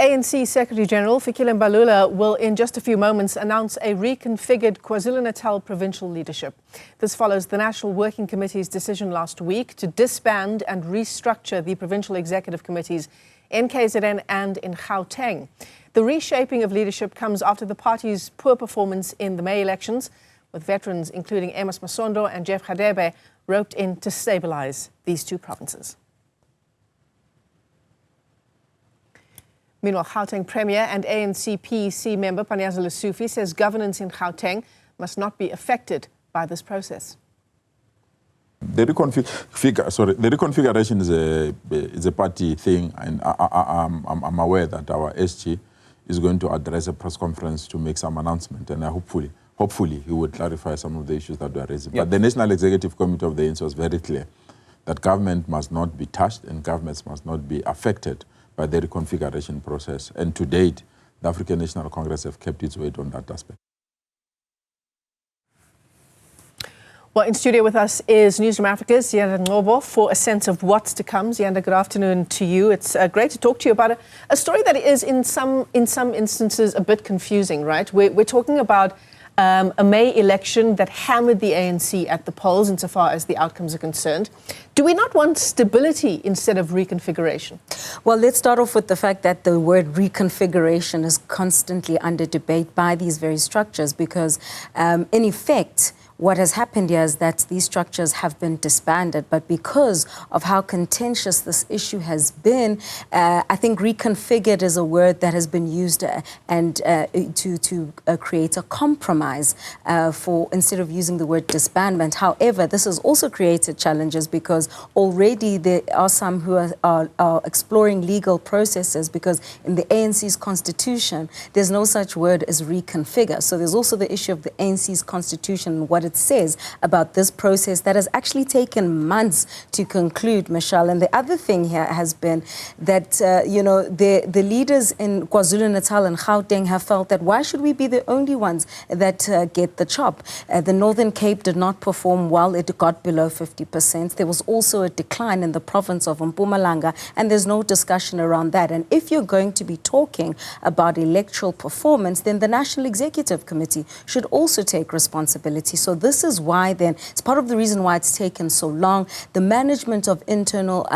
ANC Secretary-General Fikile Mbalula will in just a few moments announce a reconfigured KwaZulu-Natal provincial leadership. This follows the National Working Committee's decision last week to disband and restructure the provincial executive committees in KZN and in Gauteng. The reshaping of leadership comes after the party's poor performance in the May elections, with veterans including Amos Masondo and Jeff Radebe roped in to stabilize these two provinces. Meanwhile, Gauteng Premier and ANC PEC member Panyaza Lesufi says governance in Gauteng must not be affected by this process. The reconfiguration is a party thing, and I'm aware that our SG is going to address a press conference to make some announcement, and hopefully he would clarify some of the issues that were raised. Yep. But the National Executive Committee of the ANC was very clear that government must not be touched and governments must not be affected by the reconfiguration process. And to date, the African National Congress have kept its weight on that aspect. Well, in studio with us is Newzroom Afrika's Ziyanda Ngcobo for a sense of what's to come. Ziyanda, good afternoon to you. It's great to talk to you about a story that is in some instances a bit confusing, right? We're talking about a May election that hammered the ANC at the polls insofar as the outcomes are concerned. Do we not want stability instead of reconfiguration? Well, let's start off with the fact that the word reconfiguration is constantly under debate by these very structures because, in effect, what has happened here is that these structures have been disbanded, but because of how contentious this issue has been, I think reconfigured is a word that has been used to create a compromise instead of using the word disbandment. However, this has also created challenges because already there are some who are exploring legal processes because in the ANC's constitution, there's no such word as reconfigure. So there's also the issue of the ANC's constitution and what it says about this process that has actually taken months to conclude, Michelle. And the other thing here has been that, the leaders in KwaZulu-Natal and Gauteng have felt that why should we be the only ones that get the chop? The Northern Cape did not perform well. It got below 50%. There was also a decline in the province of Mpumalanga, and there's no discussion around that. And if you're going to be talking about electoral performance, then the National Executive Committee should also take responsibility. So this is why then, it's part of the reason why it's taken so long. The management of internal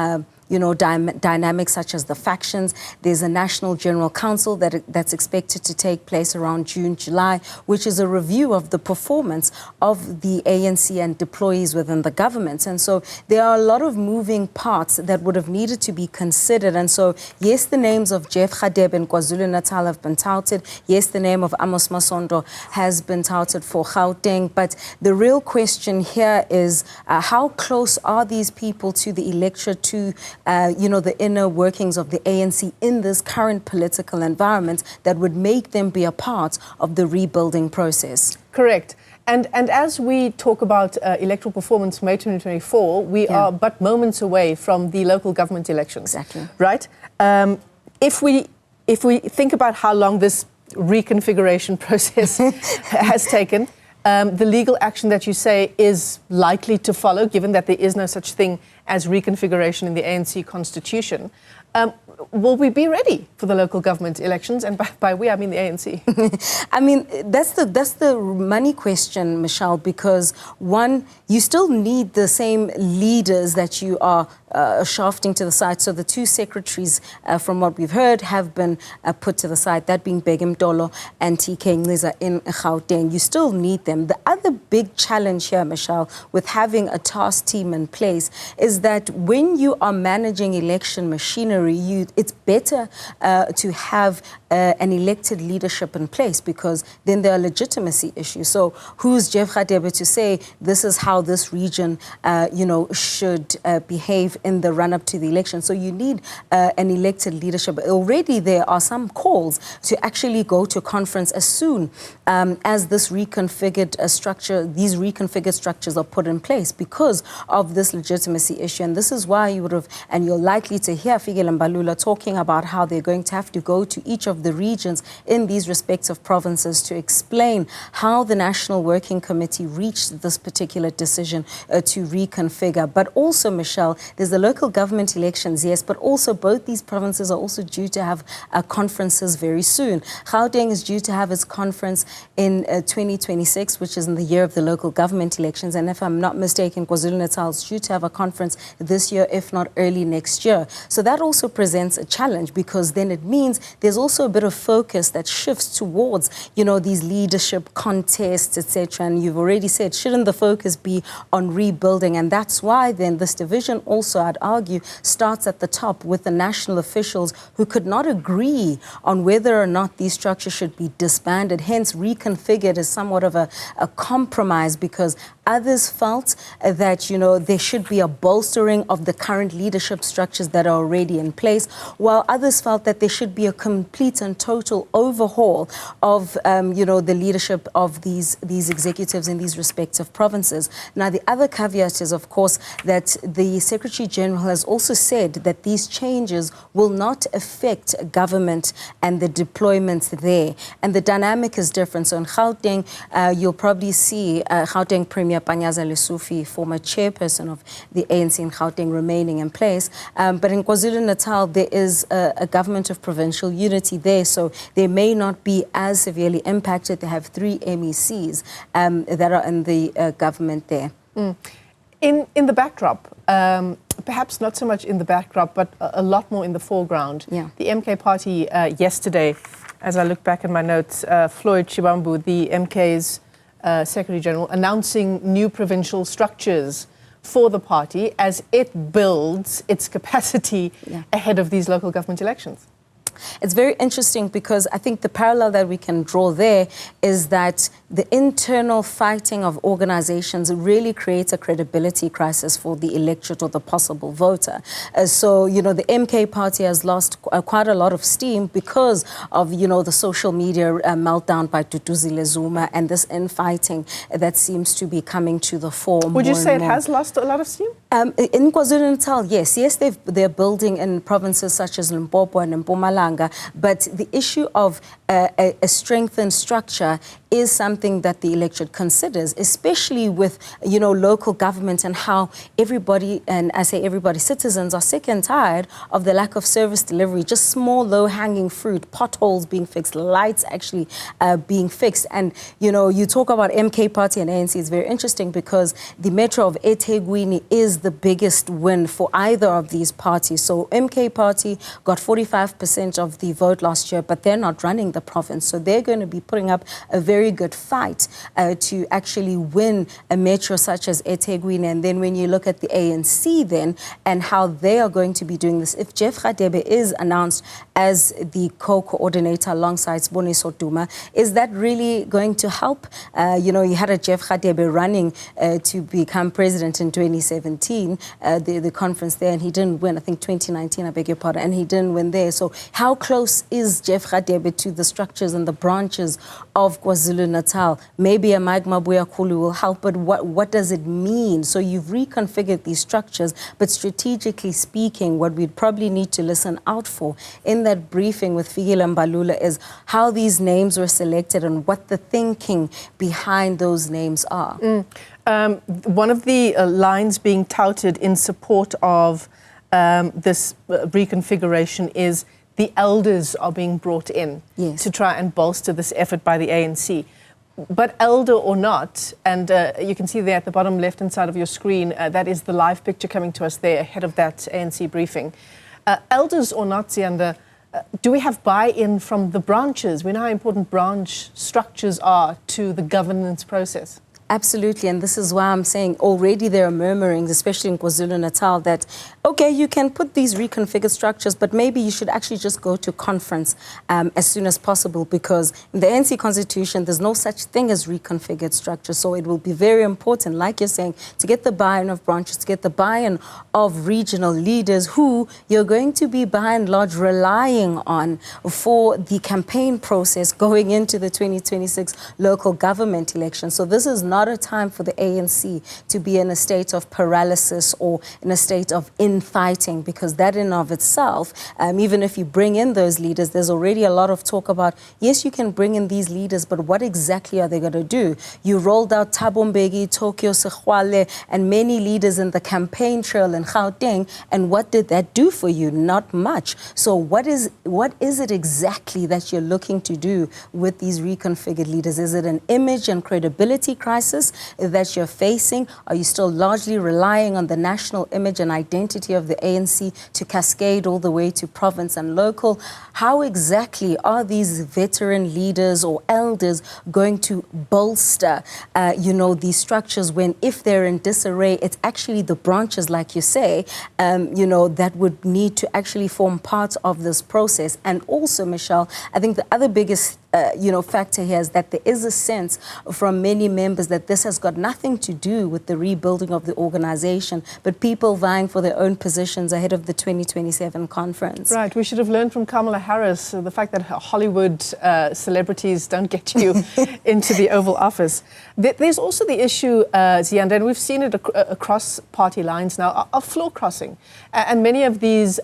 dynamics such as the factions. There's a National General Council that's expected to take place around June, July, which is a review of the performance of the ANC and deployees within the government. And so there are a lot of moving parts that would have needed to be considered. And so, yes, the names of Jeff Radebe and KwaZulu-Natal have been touted. Yes, the name of Amos Masondo has been touted for Gauteng. But the real question here is how close are these people to the electorate, to the inner workings of the ANC in this current political environment that would make them be a part of the rebuilding process. Correct. And as we talk about electoral performance May 2024, we are but moments away from the local government elections. Exactly. Right? If we think about how long this reconfiguration process has taken, the legal action that you say is likely to follow, given that there is no such thing as reconfiguration in the ANC constitution. Will we be ready for the local government elections? And by we, I mean the ANC. I mean, that's the money question, Michelle, because one, you still need the same leaders that you are shafting to the side. So the two secretaries, from what we've heard, have been put to the side, that being Begum Dolo and TK Ngciza in Gauteng. You still need them. The other big challenge here, Michelle, with having a task team in place is that when you are managing election machinery, it's better to have an elected leadership in place because then there are legitimacy issues. So who's Jeff Radebe to say this is how this region, should behave in the run-up to the election? So you need an elected leadership. Already there are some calls to actually go to conference as soon as this reconfigured these reconfigured structures are put in place because of this legitimacy issue. And this is why you would have, and you're likely to hear Fikile Mbalula are talking about how they're going to have to go to each of the regions in these respective provinces to explain how the National Working Committee reached this particular decision to reconfigure. But also, Michelle, there's the local government elections, yes, but also both these provinces are also due to have conferences very soon. Gauteng is due to have its conference in 2026, which is in the year of the local government elections. And if I'm not mistaken, KwaZulu-Natal is due to have a conference this year, if not early next year. So that also presents a challenge, because then it means there's also a bit of focus that shifts towards, you know, these leadership contests, etc. And you've already said, shouldn't the focus be on rebuilding? And that's why then this division also, I'd argue, starts at the top with the national officials who could not agree on whether or not these structures should be disbanded. Hence, reconfigured is somewhat of a compromise, because others felt that, you know, there should be a bolstering of the current leadership structures that are already in place, while others felt that there should be a complete and total overhaul of, you know, the leadership of these executives in these respective provinces. Now, the other caveat is, of course, that the Secretary General has also said that these changes will not affect government and the deployments there. And the dynamic is different. So in Gauteng, you'll probably see Gauteng Premier Panyaza Lesufi, former chairperson of the ANC in Gauteng, remaining in place. But in KwaZulu-Natal, there is a government of provincial unity there, so they may not be as severely impacted. They have 3 MECs that are in the government there. In the backdrop, perhaps not so much in the backdrop, but a lot more in the foreground. Yeah. The MK party yesterday, as I look back in my notes, Floyd Shivambu, the MK's Secretary General, announcing new provincial structures for the party as it builds its capacity ahead of these local government elections. It's very interesting, because I think the parallel that we can draw there is that the internal fighting of organizations really creates a credibility crisis for the electorate or the possible voter. So, you know, the MK party has lost quite a lot of steam because of, you know, the social media meltdown by Tutuzile Zuma and this infighting that seems to be coming to the fore. Would you say it has lost a lot of steam? In KwaZulu-Natal, yes. Yes, they're building in provinces such as Limpopo and Mpumalanga, but the issue of a strengthened structure is something that the electorate considers, especially with, you know, local government and how everybody, and I say everybody, citizens are sick and tired of the lack of service delivery, just small low-hanging fruit, potholes being fixed, lights actually being fixed. And, you know, you talk about MK party and ANC, it's very interesting because the metro of eThekwini is the biggest win for either of these parties. So MK party got 45% of the vote last year, but they're not running the province. So they're going to be putting up a very good fight to actually win a metro such as eThekwini. And then when you look at the ANC then and how they are going to be doing this, if Jeff Radebe is announced as the co-coordinator alongside Siboniso Duma, is that really going to help? You know, you had a Jeff Radebe running to become president in 2017, the conference there, and he didn't win. I think 2019, I beg your pardon, and he didn't win there. So how close is Jeff Radebe to the structures and the branches of KwaZulu-Natal? Maybe a Mike Mabuya Kulu will help, but what does it mean? So you've reconfigured these structures, but strategically speaking, what we'd probably need to listen out for in that briefing with Fikile Mbalula is how these names were selected and what the thinking behind those names are. One of the lines being touted in support of this reconfiguration is the elders are being brought in to try and bolster this effort by the ANC. But elder or not, and you can see there at the bottom left-hand side of your screen, that is the live picture coming to us there ahead of that ANC briefing. Elders or not, Ziyanda, do we have buy-in from the branches? We know how important branch structures are to the governance process. Absolutely, and this is why I'm saying already there are murmurings, especially in KwaZulu-Natal, that, okay, you can put these reconfigured structures, but maybe you should actually just go to conference as soon as possible, because in the ANC constitution, there's no such thing as reconfigured structure. So it will be very important, like you're saying, to get the buy-in of branches, to get the buy-in of regional leaders who you're going to be, by and large, relying on for the campaign process going into the 2026 local government election. So this is not not a time for the ANC to be in a state of paralysis or in a state of infighting, because that in of itself, even if you bring in those leaders, there's already a lot of talk about, yes, you can bring in these leaders, but what exactly are they going to do? You rolled out Thabo Mbeki, Tokyo Sekgwale, and many leaders in the campaign trail in Gauteng, and what did that do for you? Not much. So what is it exactly that you're looking to do with these reconfigured leaders? Is it an image and credibility crisis that you're facing? Are you still largely relying on the national image and identity of the ANC to cascade all the way to province and local? How exactly are these veteran leaders or elders going to bolster, these structures when, if they're in disarray, it's actually the branches, like you say, that would need to actually form part of this process? And also, Michelle, I think the other biggest factor here is that there is a sense from many members that this has got nothing to do with the rebuilding of the organization, but people vying for their own positions ahead of the 2027 conference. Right. We should have learned from Kamala Harris the fact that Hollywood celebrities don't get you into the Oval Office. There's also the issue, Ziyanda, and we've seen it across party lines now, of floor crossing. And many of these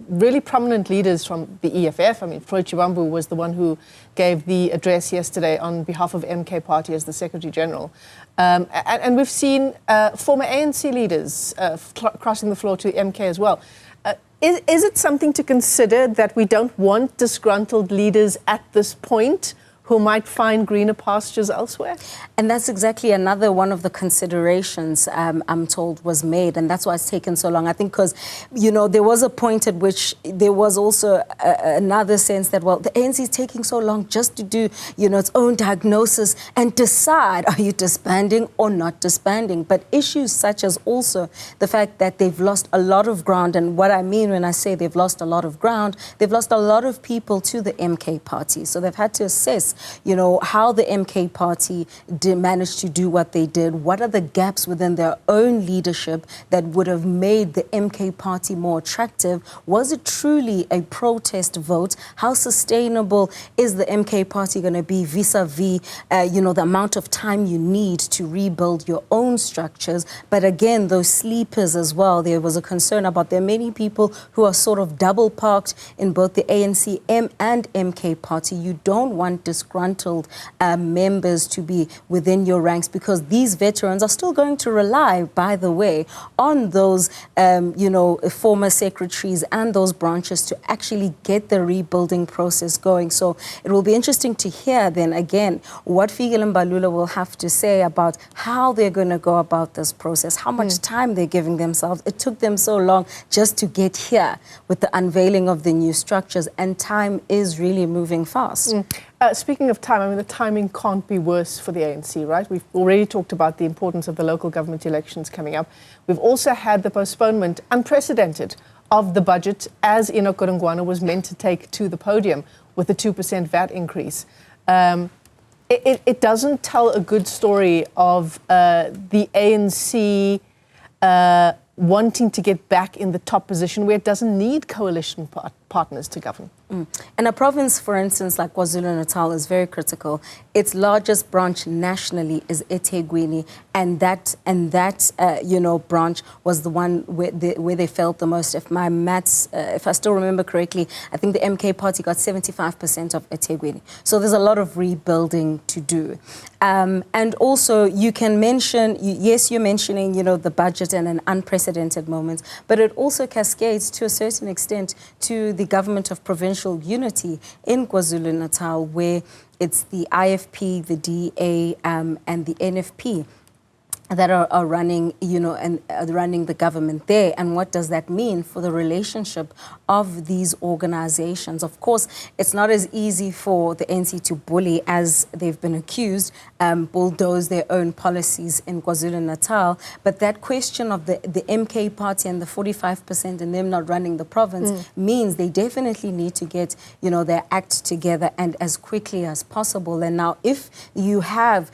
really prominent leaders from the EFF, I mean, Freud Chibambu was the one who gave the address yesterday on behalf of MK Party as the Secretary General. And we've seen former ANC leaders crossing the floor to MK as well. Is it something to consider that we don't want disgruntled leaders at this point who might find greener pastures elsewhere? And that's exactly another one of the considerations, I'm told, was made. And that's why it's taken so long. I think because, there was a point at which there was also another sense that, well, the ANC is taking so long just to do, its own diagnosis and decide, are you disbanding or not disbanding? But issues such as also the fact that they've lost a lot of ground. And what I mean when I say they've lost a lot of ground, they've lost a lot of people to the MK Party. So they've had to assess how the MK Party managed to do what they did. What are the gaps within their own leadership that would have made the MK Party more attractive? Was it truly a protest vote? How sustainable is the MK Party going to be vis-a-vis, the amount of time you need to rebuild your own structures? But again, those sleepers as well, there was a concern about there are many people who are sort of double parked in both the ANC and MK Party. You don't want disgruntled members to be within your ranks, because these veterans are still going to rely, by the way, on those, former secretaries and those branches to actually get the rebuilding process going. So it will be interesting to hear then again what Fikile Mbalula will have to say about how they're going to go about this process, how much time they're giving themselves. It took them so long just to get here with the unveiling of the new structures, and time is really moving fast. Speaking of time, I mean, the timing can't be worse for the ANC, right? We've already talked about the importance of the local government elections coming up. We've also had the postponement, unprecedented, of the budget, as Enoch Godongwana was meant to take to the podium with the 2% VAT increase. It doesn't tell a good story of the ANC wanting to get back in the top position where it doesn't need coalition partners to govern. And a province, for instance, like KwaZulu-Natal is very critical. Its largest branch nationally is eThekwini, and that branch was the one where they felt the most. If my maths, if I still remember correctly, I think the MK Party got 75% of eThekwini. So there's a lot of rebuilding to do. And also you can mention, yes, you're mentioning, the budget and an unprecedented moment, but it also cascades to a certain extent to the government of provincial unity in KwaZulu-Natal, where it's the IFP, the DA, and the NFP that are running, and running the government there. And what does that mean for the relationship of these organizations? Of course, it's not as easy for the ANC to bully, as they've been accused, bulldoze their own policies in KwaZulu-Natal. But that question of the MK Party and the 45% and them not running the province means they definitely need to get, their act together, and as quickly as possible. And now, if you have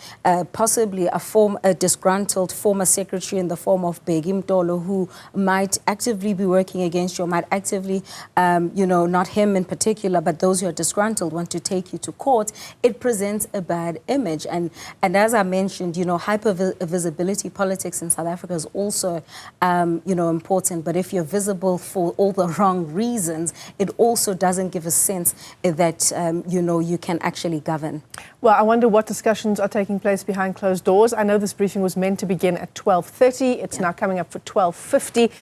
possibly a disgruntled former secretary in the form of Bheki Mtolo, who might actively be working against you, or might actively not him in particular, but those who are disgruntled want to take you to court, it presents a bad image. And as I mentioned, hyper-visibility politics in South Africa is also, important. But if you're visible for all the wrong reasons, it also doesn't give a sense that, you can actually govern. Well, I wonder what discussions are taking place behind closed doors. I know this briefing was meant to begin at 12:30. It's now coming up for 12:50.